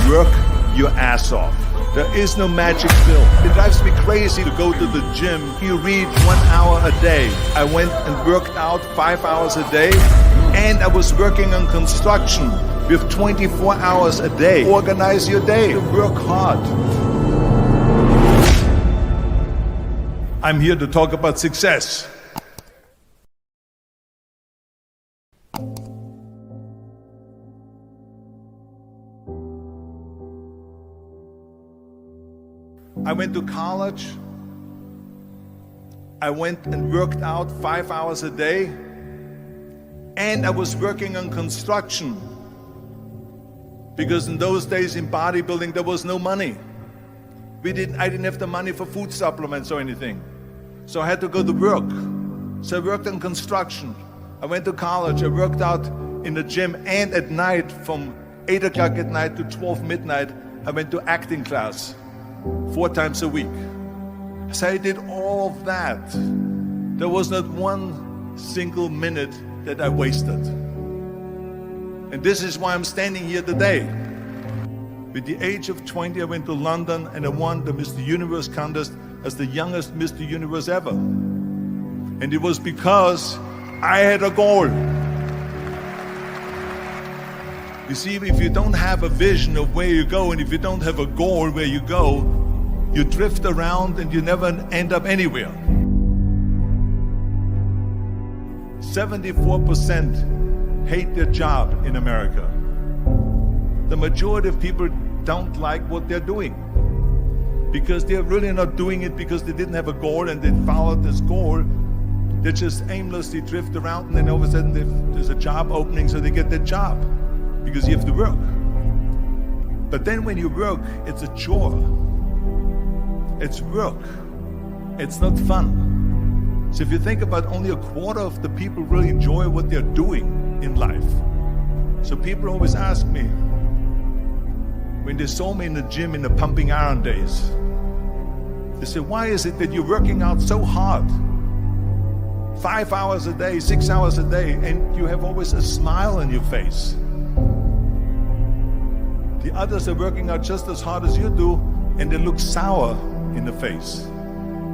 Work your ass off. There is no magic pill. It drives me crazy to go to the gym. You read 1 hour a day. I went and worked out 5 hours a day, and I was working on construction with 24 hours a day. Organize your day. Work hard. I'm here to talk about success. I went to college. I went and worked out 5 hours a day, and I was working on construction, because in those days in bodybuilding there was no money. I didn't have the money for food supplements or anything, so I had to go to work. So I worked on construction. I went to college. I worked out in the gym, and at night from 8 o'clock at night to 12 midnight I went to acting class 4 times a week. So I did all of that. There was not one single minute that I wasted. And this is why I'm standing here today. With the age of 20, I went to London and I won the Mr. Universe contest as the youngest Mr. Universe ever. And it was because I had a goal. You see, if you don't have a vision of where you go, and if you don't have a goal where you go, you drift around and you never end up anywhere. 74% hate their job in America. The majority of people don't like what they're doing, because they're really not doing it because they didn't have a goal and they followed this goal. They just aimlessly drift around, and then all of a sudden there's a job opening, so they get that job because you have to work. But then when you work, it's a chore. It's work. It's not fun. So if you think about, only a quarter of the people really enjoy what they're doing in life. So people always ask me, when they saw me in the gym in the pumping iron days, they say, why is it that you're working out so hard? 5 hours a day, 6 hours a day, and you have always a smile on your face. The others are working out just as hard as you do, and they look sour in the face.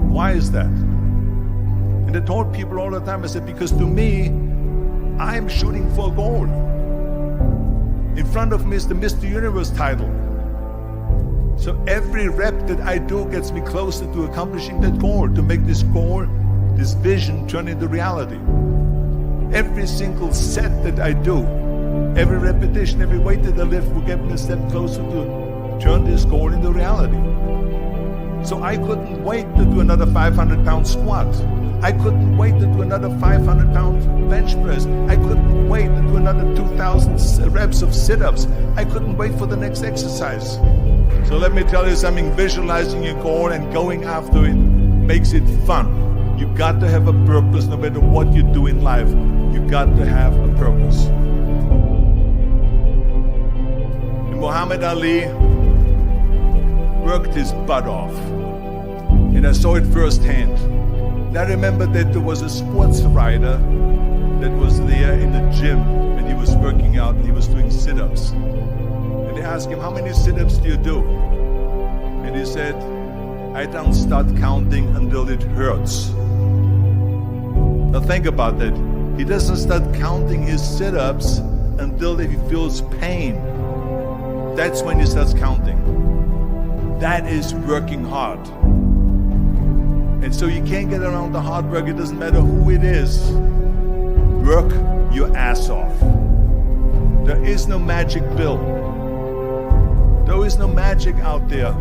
Why is that? And I told people all the time, I said, because to me, I'm shooting for a goal. In front of me is the Mr. Universe title. So every rep that I do gets me closer to accomplishing that goal, to make this goal, this vision, turn into reality. Every single set that I do, every repetition, every weight that I lift will get me a step closer to turn this goal into reality. So I couldn't wait to do another 500-pound squat. I couldn't wait to do another 500-pound bench press. I couldn't wait to do another 2,000 reps of sit-ups. I couldn't wait for the next exercise. So let me tell you something, visualizing your goal and going after it makes it fun. You got to have a purpose. No matter what you do in life, you got to have a purpose. And Muhammad Ali worked his butt off, and I saw it firsthand. And I remember that there was a sports writer that was there in the gym, and he was working out, and he was doing sit-ups. And they asked him, how many sit-ups do you do? And he said, I don't start counting until it hurts. Now think about that. He doesn't start counting his sit-ups until he feels pain. That's when he starts counting. That is working hard. And so you can't get around the hard work. It doesn't matter who it is. Work your ass off. There is no magic pill. There is no magic out there.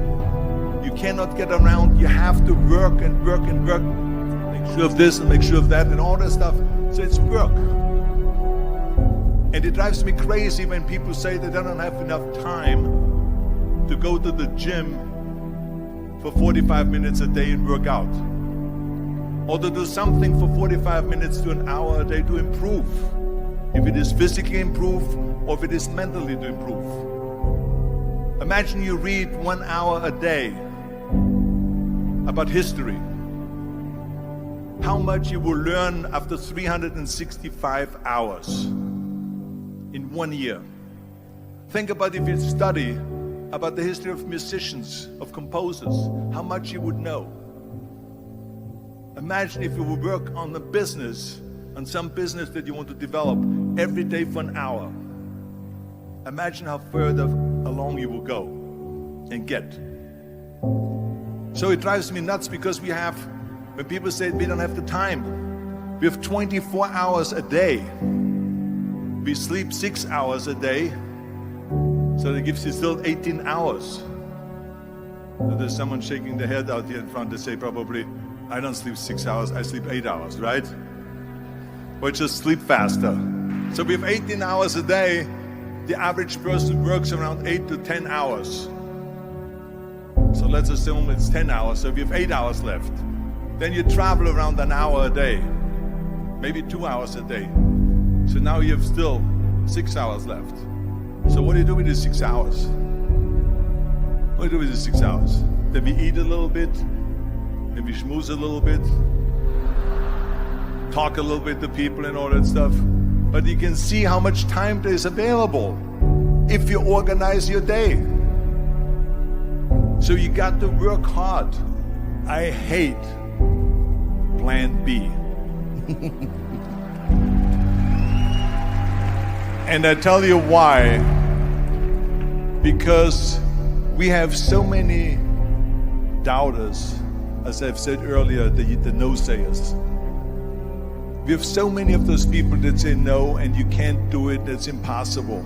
You cannot get around. You have to work and work and work. Make sure of this and make sure of that and all that stuff. So it's work. And it drives me crazy when people say they don't have enough time to go to the gym for 45 minutes a day and work out, or to do something for 45 minutes to an hour a day to improve, if it is physically improve or if it is mentally to improve. Imagine you read 1 hour a day about history. How much you will learn after 365 hours in 1 year. Think about if you study about the history of musicians, of composers, how much you would know. Imagine if you would work on a business, on some business that you want to develop every day for an hour. Imagine how further along you will go and get. So it drives me nuts because when people say we don't have the time, we have 24 hours a day. We sleep 6 hours a day, so that gives you still 18 hours. So there's someone shaking their head out here in front to say probably, I don't sleep 6 hours, I sleep 8 hours, right? Or just sleep faster. So we have 18 hours a day. The average person works around 8 to 10 hours. So let's assume it's 10 hours, so we have 8 hours left. Then you travel around an hour a day, maybe 2 hours a day. So now you have still 6 hours left. So what do you do with the 6 hours? What do you do with the 6 hours? Then we eat a little bit, then we schmooze a little bit, talk a little bit to people and all that stuff. But you can see how much time there is available if you organize your day. So you got to work hard. I hate plan B. And I tell you why. Because we have so many doubters, as I've said earlier, the no-sayers. We have so many of those people that say no and you can't do it, that's impossible.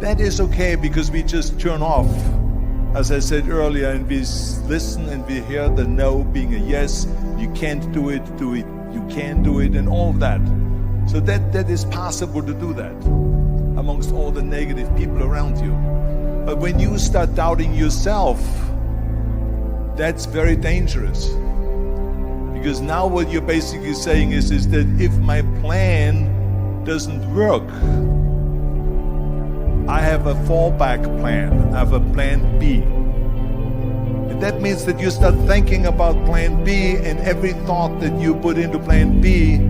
That is okay because we just turn off, as I said earlier, and we listen and we hear the no being a yes. You can't do it, you can do it, and all of that. So that is possible to do that amongst all the negative people around you. But when you start doubting yourself, that's very dangerous. Because now what you're basically saying is that if my plan doesn't work, I have a fallback plan, I have a plan B. And that means that you start thinking about plan B, and every thought that you put into plan B,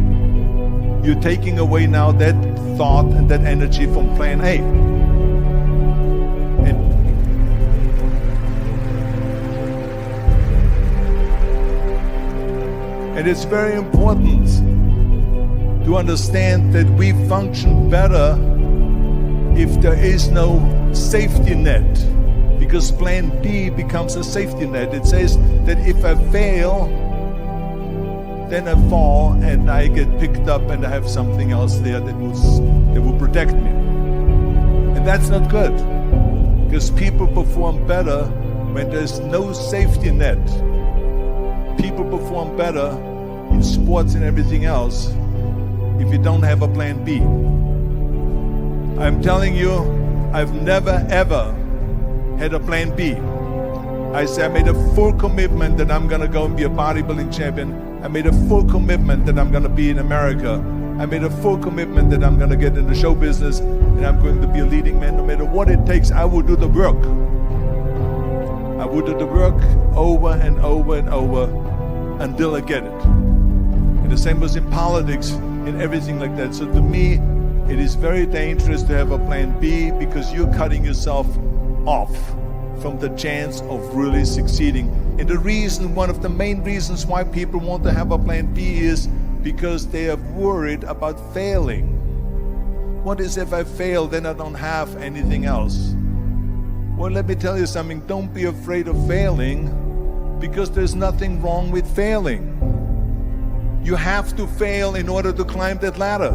you're taking away now that thought and that energy from plan A. And it's very important to understand that we function better if there is no safety net, because plan B becomes a safety net. It says that if I fail, then I fall and I get picked up and I have something else there that will protect me. And that's not good, because people perform better when there's no safety net. People perform better in sports and everything else if you don't have a plan B. I'm telling you, I've never ever had a plan B. I made a full commitment that I'm gonna go and be a bodybuilding champion. I made a full commitment that I'm gonna be in America. I made a full commitment that I'm gonna get in the show business and I'm going to be a leading man. No matter what it takes, I will do the work. I will do the work over and over and over until I get it. And the same was in politics and everything like that. So to me, it is very dangerous to have a plan B, because you're cutting yourself off from the chance of really succeeding. And the reason, one of the main reasons why people want to have a plan B is because they are worried about failing. What is if I fail, then I don't have anything else? Well, let me tell you something, don't be afraid of failing, because there's nothing wrong with failing. You have to fail in order to climb that ladder.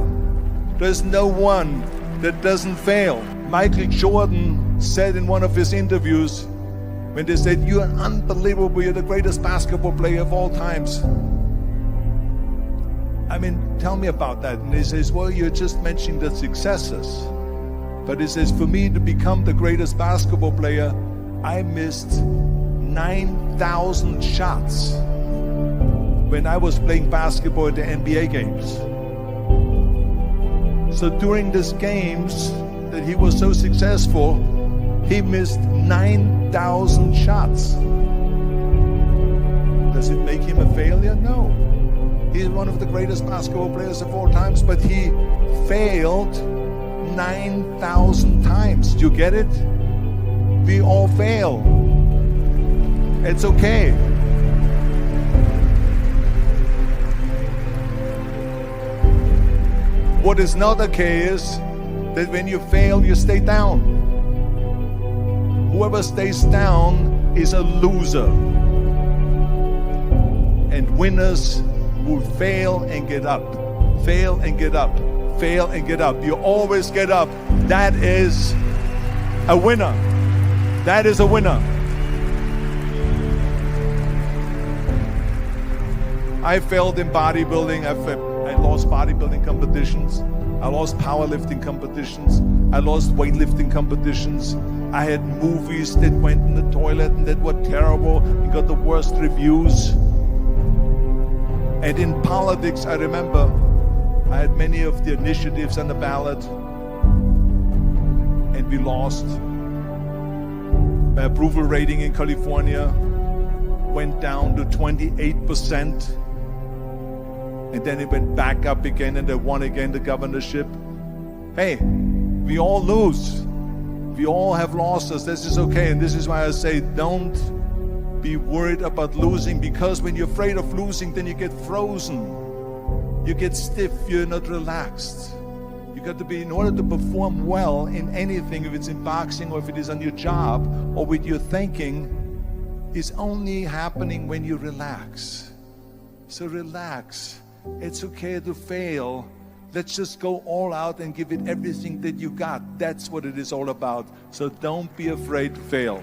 There's no one that doesn't fail. Michael Jordan said in one of his interviews, when they said, "You're unbelievable, you're the greatest basketball player of all times." I mean, tell me about that. And he says, well, you're just mentioning the successes. But he says, for me to become the greatest basketball player, I missed 9,000 shots when I was playing basketball at the NBA games. So during these games that he was so successful, he missed 9,000 shots. Does it make him a failure? No. He's one of the greatest basketball players of all times, but he failed 9,000 times. Do you get it? We all fail. It's okay. What is not okay is that when you fail, you stay down. Whoever stays down is a loser. And winners will fail and get up. Fail and get up. Fail and get up. You always get up. That is a winner. That is a winner. I failed in bodybuilding. I lost bodybuilding competitions. I lost powerlifting competitions. I lost weightlifting competitions. I had movies that went in the toilet and that were terrible and got the worst reviews. And in politics, I remember I had many of the initiatives on the ballot, and we lost. My approval rating in California went down to 28%. And then it went back up again, and they won again the governorship. Hey, we all lose. We all have losses. This is okay. And this is why I say don't be worried about losing, because when you're afraid of losing, then you get frozen. You get stiff. You're not relaxed. You got to be, in order to perform well in anything, if it's in boxing or if it is on your job or with your thinking, is only happening when you relax. So relax. It's okay to fail. Let's just go all out and give it everything that you got. That's what it is all about. So don't be afraid to fail.